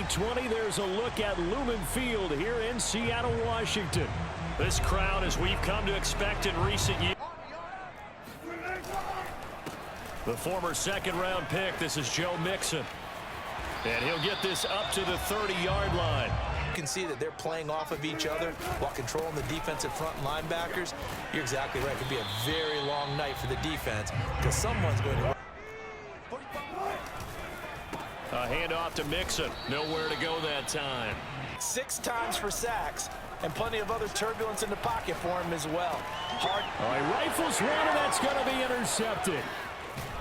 20, there's a look at Lumen Field here in Seattle, Washington. This crowd, as we've come to expect in recent years. The former second-round pick, this is Joe Mixon. And he'll get this up to the 30-yard line. You can see that they're playing off of each other while controlling the defensive front linebackers. You're exactly right. It could be a very long night for the defense because someone's going to... A handoff to Mixon. Nowhere to go that time. 6 times for sacks and plenty of other turbulence in the pocket for him as well. Hard. All right, rifles one, and that's going to be intercepted.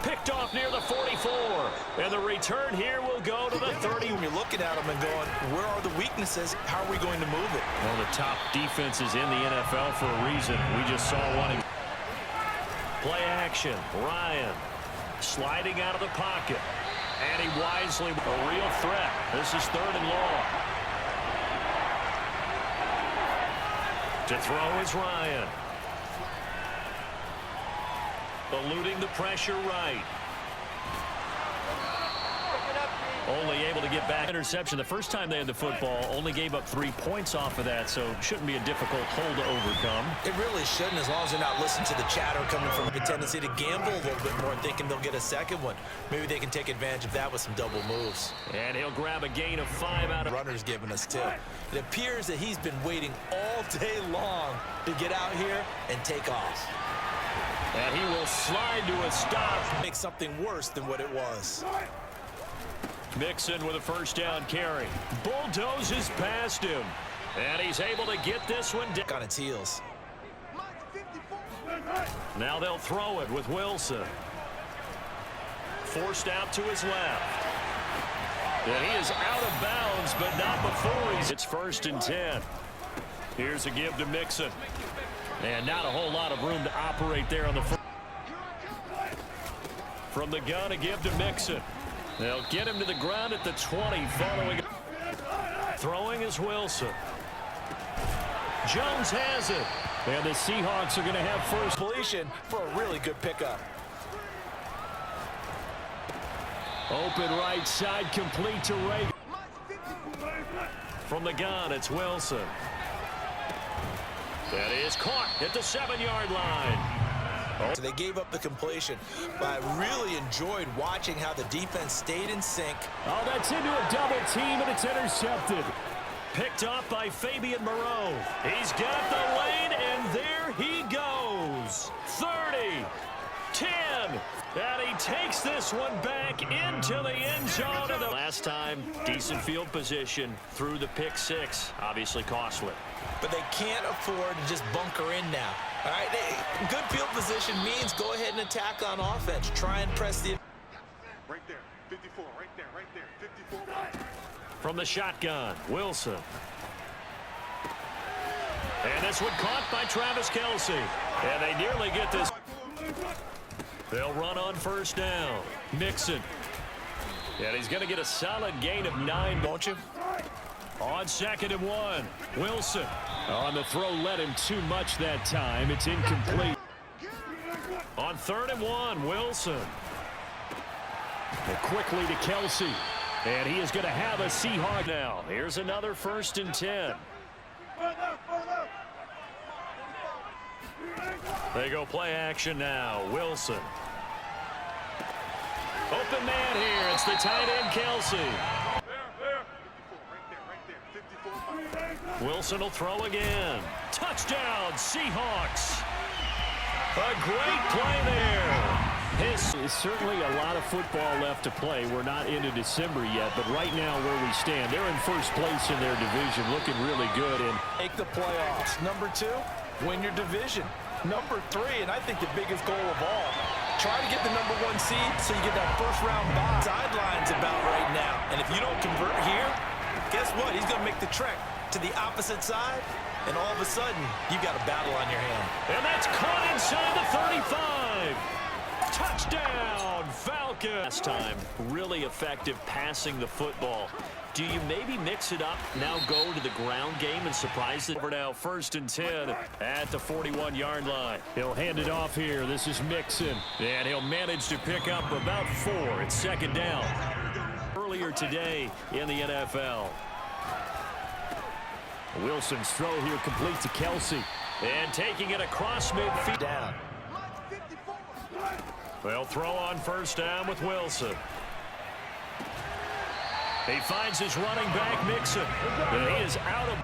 Picked off near the 44. And the return here will go to the 30. When you're looking at them and going, where are the weaknesses? How are we going to move it? One of the top defenses in the NFL for a reason. We just saw one. Play action. Ryan sliding out of the pocket. And he wisely, a real threat. This is 3rd and long. To throw is Ryan. Eluding the pressure right. Only able to get back. Interception. The first time they had the football, only gave up 3 points off of that, so shouldn't be a difficult hole to overcome. It really shouldn't, as long as they're not listening to the chatter coming from a tendency to gamble a little bit more and thinking they'll get a second one. Maybe they can take advantage of that with some double moves. And he'll grab a gain of 5 out of... Runner's giving us 2. It appears that he's been waiting all day long to get out here and take off. And he will slide to a stop. Make something worse than what it was. Mixon with a first down carry. Bulldozes past him. And he's able to get this one down. On its heels. Now they'll throw it with Wilson. Forced out to his left. And he is out of bounds, but not before he's... It's 1st and 10. Here's a give to Mixon. And not a whole lot of room to operate there on the front. From the gun, a give to Mixon. They'll get him to the ground at the 20 following. Throwing is Wilson. Jones has it. And the Seahawks are going to have first completion for a really good pickup. Open right side, complete to Reagan. From the gun, it's Wilson. That is caught at the 7-yard line. So they gave up the completion, but I really enjoyed watching how the defense stayed in sync. Oh, that's into a double team, and it's intercepted. Picked off by Fabian Moreau. He's got the lane, and there he goes. 30, 10, and he takes this one back into the end zone. Of the last time, decent field position through the pick 6. Obviously costly. But they can't afford to just bunker in now. All right, good field position means go ahead and attack on offense. Try and press the... Right there, 54, right there, 54. From the shotgun, Wilson. And this one caught by Travis Kelce. And they nearly get this. They'll run on first down. Mixon. And he's going to get a solid gain of 9, won't you? On 2nd and 1, Wilson. On the throw, led him too much that time. It's incomplete. On 3rd and 1, Wilson. And quickly to Kelce. And he is going to have a Seahawk now. Here's another 1st and 10. They go play action now. Wilson. Open man here. It's the tight end, Kelce. Wilson will throw again. Touchdown, Seahawks. A great play there. This is certainly a lot of football left to play. We're not into December yet, but right now where we stand, they're in first place in their division, looking really good. And make the playoffs. Number 2, win your division. Number 3, and I think the biggest goal of all, try to get the number 1 seed so you get that first-round bye. Sidelines about right now, and if you don't convert here, guess what? He's going to make the trek to the opposite side, and all of a sudden, you've got a battle on your hand. And that's caught inside the 35. Touchdown, Falcons. Last time, really effective passing the football. Do you maybe mix it up, now go to the ground game and surprise it? Over now, 1st and 10 at the 41-yard line. He'll hand it off here. This is Mixon, and he'll manage to pick up about 4. It's 2nd down. earlier today in the NFL. Wilson's throw here complete to Kelsey. And taking it across midfield. Down. They'll throw on first down with Wilson. He finds his running back, Mixon. And he is out of...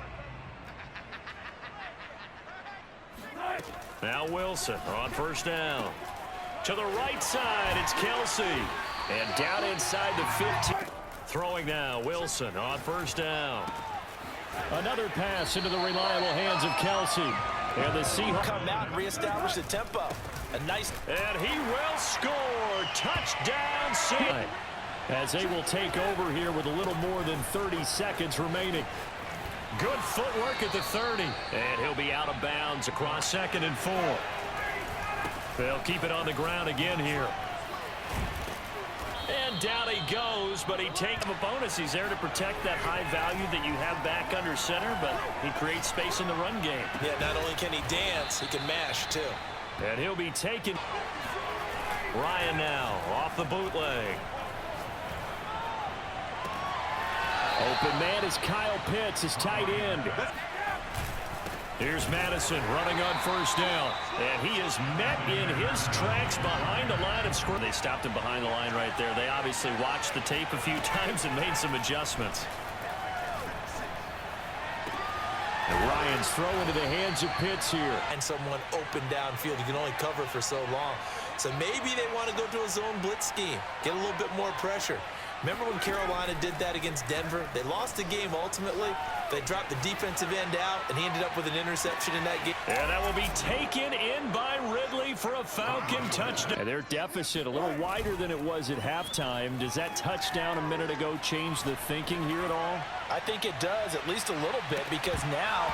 Now Wilson on first down. To the right side, it's Kelsey. And down inside the 15. Throwing now, Wilson on first down. Another pass into the reliable hands of Kelsey. And the Seahawks Come out and reestablish the tempo. A nice... And he will score. Touchdown, Seahawks. As they will take over here with a little more than 30 seconds remaining. Good footwork at the 30. And he'll be out of bounds across 2nd and 4. They'll keep it on the ground again here. And down he goes, but he takes him a bonus. He's there to protect that high value that you have back under center, but he creates space in the run game. Yeah, not only can he dance, he can mash, too. And he'll be taken. Ryan now off the bootleg. Open man is Kyle Pitts, his tight end. Here's Madison running on first down. And he is met in his tracks behind the line of scrimmage. They stopped him behind the line right there. They obviously watched the tape a few times and made some adjustments. And Ryan's throw into the hands of Pitts here. And someone open downfield. You can only cover for so long. So maybe they want to go to a zone blitz scheme. Get a little bit more pressure. Remember when Carolina did that against Denver? They lost the game ultimately. They dropped the defensive end out, and he ended up with an interception in that game. And that will be taken in by Ridley for a Falcon touchdown. And their deficit a little wider than it was at halftime. Does that touchdown a minute ago change the thinking here at all? I think it does, at least a little bit, because now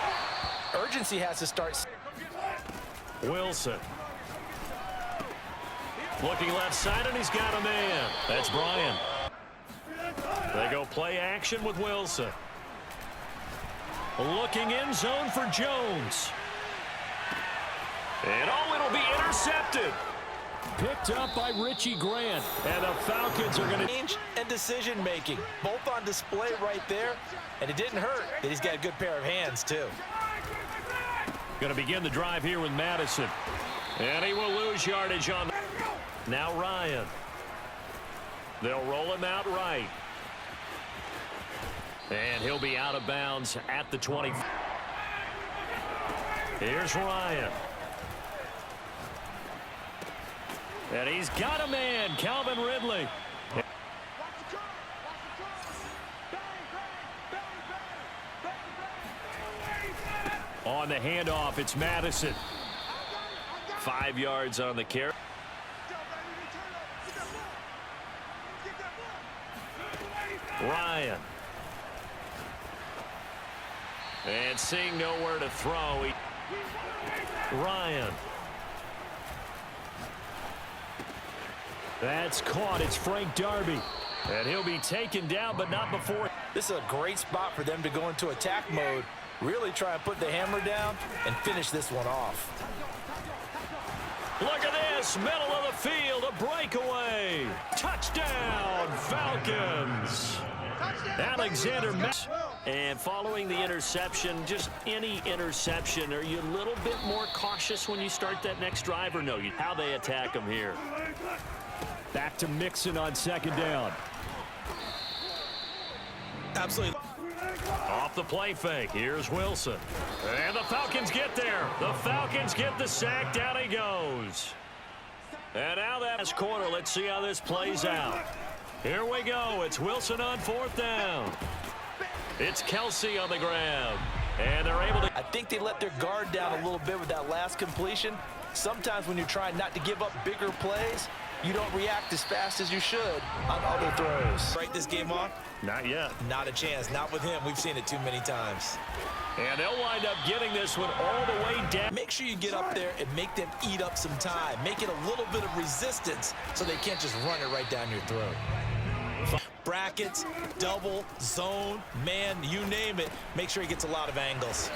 urgency has to start. Wilson. Looking left side, and he's got a man. That's Brian. They go play action with Wilson. Looking in zone for Jones. And oh, it'll be intercepted. Picked up by Richie Grant. And the Falcons are going to... Change and decision making. Both on display right there. And it didn't hurt that he's got a good pair of hands, too. Going to begin the drive here with Madison. And he will lose yardage on... Now Ryan. They'll roll him out right. And he'll be out of bounds at the 20. Here's Ryan. And he's got a man, Calvin Ridley. On the handoff, it's Madison. 5 yards on the carry. Ryan. And seeing nowhere to throw. Ryan. That's caught. It's Frank Darby. And he'll be taken down, but not before. This is a great spot for them to go into attack mode. Really try and put the hammer down and finish this one off. Look at this. Middle of the field. A breakaway. Touchdown, Falcons. Alexander. And following the interception, just any interception, are you a little bit more cautious when you start that next drive or no? How they attack them here. Back to Mixon on second down. Absolutely. Off the play fake. Here's Wilson. And the Falcons get there. The Falcons get the sack. Down he goes. And now that's quarter. Let's see how this plays out. Here we go. It's Wilson on fourth down. It's Kelsey on the ground. And they're able to... I think they let their guard down a little bit with that last completion. Sometimes when you're trying not to give up bigger plays, you don't react as fast as you should on other throws. Break this game off? Not yet. Not a chance. Not with him. We've seen it too many times. And they'll wind up getting this one all the way down. Make sure you get up there and make them eat up some time. Make it a little bit of resistance so they can't just run it right down your throat. Brackets, double, zone, man, you name it. Make sure he gets a lot of angles.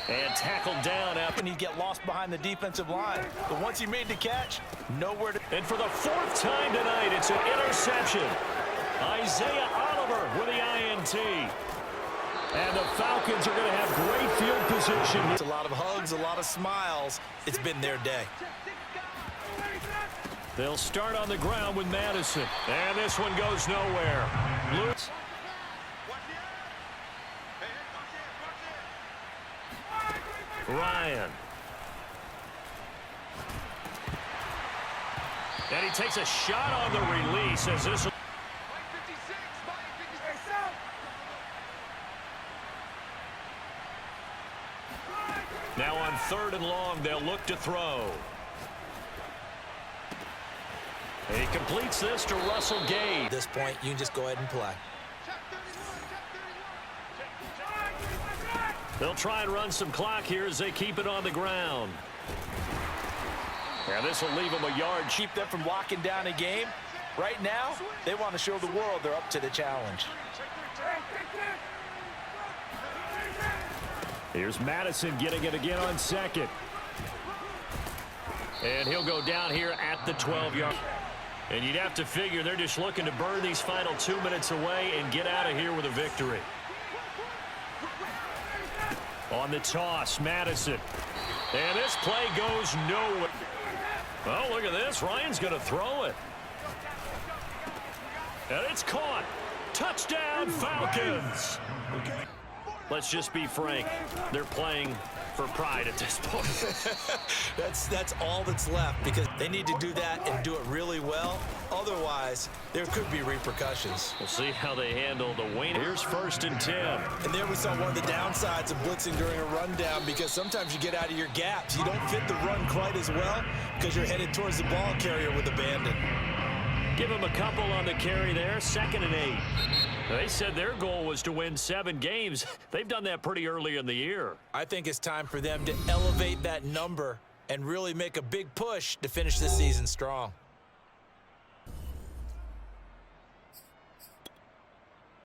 And tackled down after. And he'd get lost behind the defensive line. But once he made the catch, nowhere to... And for the fourth time tonight, it's an interception. Isaiah Oliver with the INT. And the Falcons are going to have great field position. It's a lot of hugs, a lot of smiles. It's been their day. They'll start on the ground with Madison. And this one goes nowhere. Lewis. Ryan. And he takes a shot on the release as this. Now on 3rd and long, they'll look to throw. And he completes this to Russell Gage. At this point, you can just go ahead and play. They'll try and run some clock here as they keep it on the ground. And this will leave them a yard. Keep them from locking down a game. Right now, they want to show the world they're up to the challenge. Here's Madison getting it again on 2nd. And he'll go down here at the 12-yard. And you'd have to figure they're just looking to burn these final 2 minutes away and get out of here with a victory. On the toss, Madison. And this play goes nowhere. Oh, look at this. Ryan's going to throw it. And it's caught. Touchdown, Falcons. Let's just be frank. They're playing for pride at this point. That's all that's left, because they need to do that and do it really well. Otherwise, there could be repercussions. We'll see how they handle the win. Here's 1st and 10. And there we saw one of the downsides of blitzing during a rundown, because sometimes you get out of your gaps. You don't fit the run quite as well because you're headed towards the ball carrier with abandon. Give him a couple on the carry there. 2nd and 8. They said their goal was to win 7 games. They've done that pretty early in the year. I think it's time for them to elevate that number and really make a big push to finish this season strong.